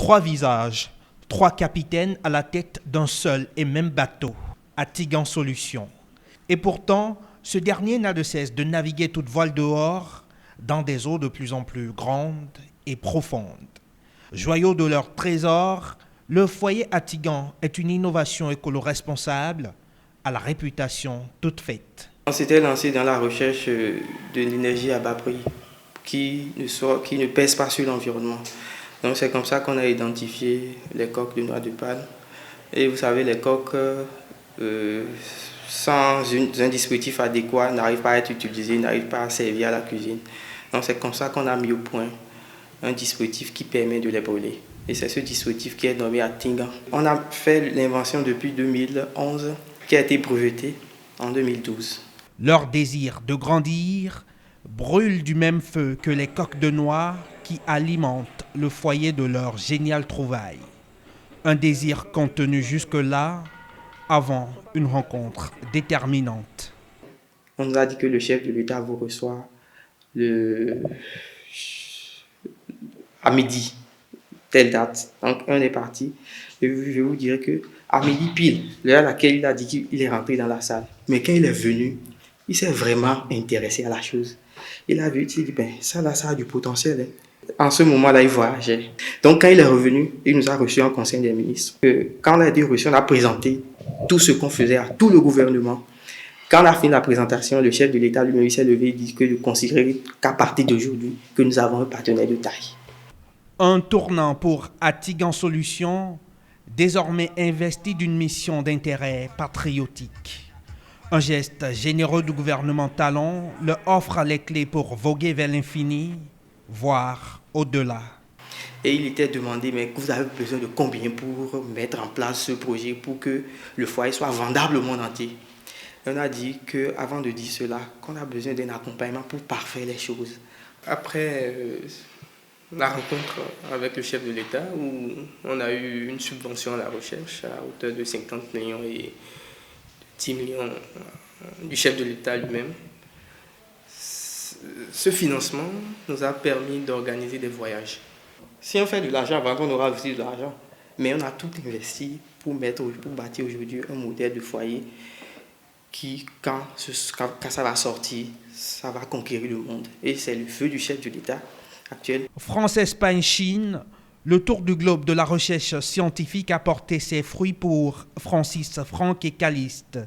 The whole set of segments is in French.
Trois visages, trois capitaines à la tête d'un seul et même bateau, Atigan Solutions. Et pourtant, ce dernier n'a de cesse de naviguer toute voile dehors dans des eaux de plus en plus grandes et profondes. Joyau de leur trésor, le foyer Atigan est une innovation écolo-responsable à la réputation toute faite. On s'était lancé dans la recherche de l'énergie à bas prix qui ne pèse pas sur l'environnement. Donc c'est comme ça qu'on a identifié les coques de noix de palme. Et vous savez, les coques sans un dispositif adéquat n'arrivent pas à être utilisées, n'arrivent pas à servir à la cuisine. Donc c'est comme ça qu'on a mis au point un dispositif qui permet de les brûler. Et c'est ce dispositif qui est nommé Atigan. On a fait l'invention depuis 2011 qui a été brevetée en 2012. Leur désir de grandir brûle du même feu que les coques de noix qui alimentent le foyer de leur géniale trouvaille. Un désir contenu jusque-là avant une rencontre déterminante. On nous a dit que le chef de l'État vous reçoit à midi, telle date. Donc on est parti. Et je vous dirais qu'à midi pile, l'heure à laquelle il a dit qu'il est rentré dans la salle. Mais quand il est venu, il s'est vraiment intéressé à la chose. Il a vu, il dit, ben, ça là, ça a du potentiel. Hein. En ce moment-là, il voyageait. Donc, quand il est revenu, il nous a reçus en conseil des ministres. Quand on a été reçus, on a présenté tout ce qu'on faisait à tout le gouvernement. Quand on a fini la présentation, le chef de l'État lui-même s'est levé et dit que de considérer qu'à partir d'aujourd'hui, que nous avons un partenaire de taille. Un tournant pour Atigan Solutions, désormais investi d'une mission d'intérêt patriotique. Un geste généreux du gouvernement Talon leur offre les clés pour voguer vers l'infini, voire au-delà. Et il était demandé, mais vous avez besoin de combien pour mettre en place ce projet pour que le foyer soit vendable au monde entier? Et on a dit qu'avant de dire cela, qu'on a besoin d'un accompagnement pour parfaire les choses. Après la rencontre avec le chef de l'État, où on a eu une subvention à la recherche à hauteur de 50 millions et 10 millions du chef de l'État lui-même. Ce financement nous a permis d'organiser des voyages. Si on fait de l'argent, on aura aussi de l'argent. Mais on a tout investi pour bâtir aujourd'hui un modèle de foyer qui, quand ça va sortir, ça va conquérir le monde. Et c'est le feu du chef de l'État actuel. France, Espagne, Chine, le tour du globe de la recherche scientifique a porté ses fruits pour Francis, Franck et Caliste.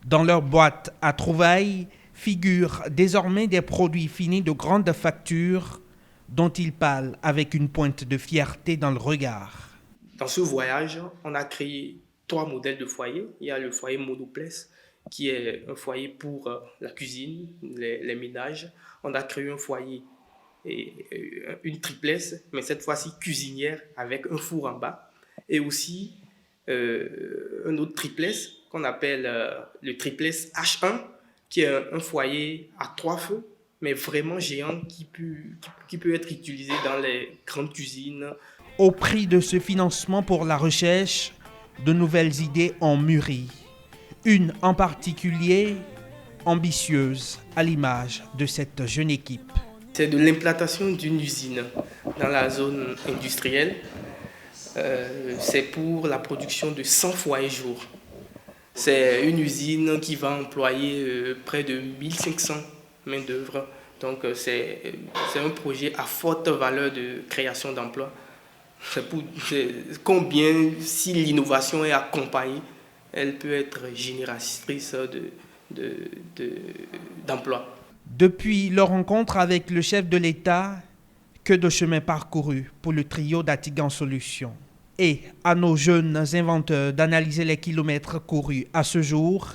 Dans leur boîte à trouvailles figurent désormais des produits finis de grande facture dont ils parlent avec une pointe de fierté dans le regard. Dans ce voyage, on a créé 3 modèles de foyer. Il y a le foyer monoplex, qui est un foyer pour la cuisine, les ménages. On a créé un foyer une triplex, mais cette fois-ci cuisinière avec un four en bas. Et aussi un autre triplex qu'on appelle le triplex H1, qui est un foyer à 3 feux, mais vraiment géant qui peut être utilisé dans les grandes cuisines. Au prix de ce financement pour la recherche, de nouvelles idées ont mûri. Une en particulier, ambitieuse, à l'image de cette jeune équipe. C'est de l'implantation d'une usine dans la zone industrielle. C'est pour la production de 100 foyers jour. C'est une usine qui va employer près de 1500 main-d'œuvre. Donc c'est un projet à forte valeur de création d'emplois. Combien, si l'innovation est accompagnée, elle peut être génératrice d'emplois. Depuis leur rencontre avec le chef de l'État, que de chemin parcouru pour le trio d'Atigan Solutions. Et à nos jeunes inventeurs d'analyser les kilomètres courus à ce jour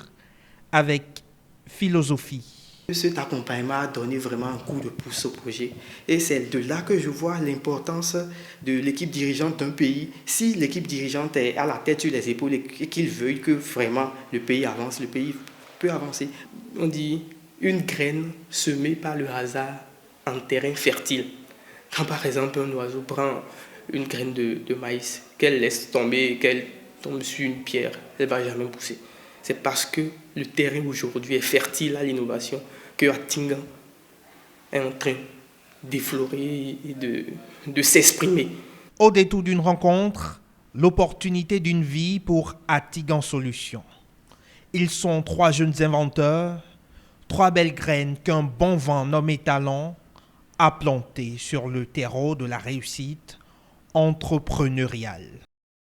avec philosophie. Cet accompagnement a donné vraiment un coup de pouce au projet. Et c'est de là que je vois l'importance de l'équipe dirigeante d'un pays. Si l'équipe dirigeante est à la tête sur les épaules et qu'ils veuillent que vraiment le pays avance, le pays peut avancer. On dit une graine semée par le hasard en terrain fertile. Quand par exemple un oiseau prend une graine de maïs, qu'elle laisse tomber, qu'elle tombe sur une pierre, elle ne va jamais pousser. C'est parce que le terrain aujourd'hui est fertile à l'innovation que Atigan est en train d'effleurer et de s'exprimer. Au détour d'une rencontre, l'opportunité d'une vie pour Atigan Solutions. Ils sont 3 jeunes inventeurs, 3 belles graines qu'un bon vent nommé talent a plantées sur le terreau de la réussite entrepreneuriale.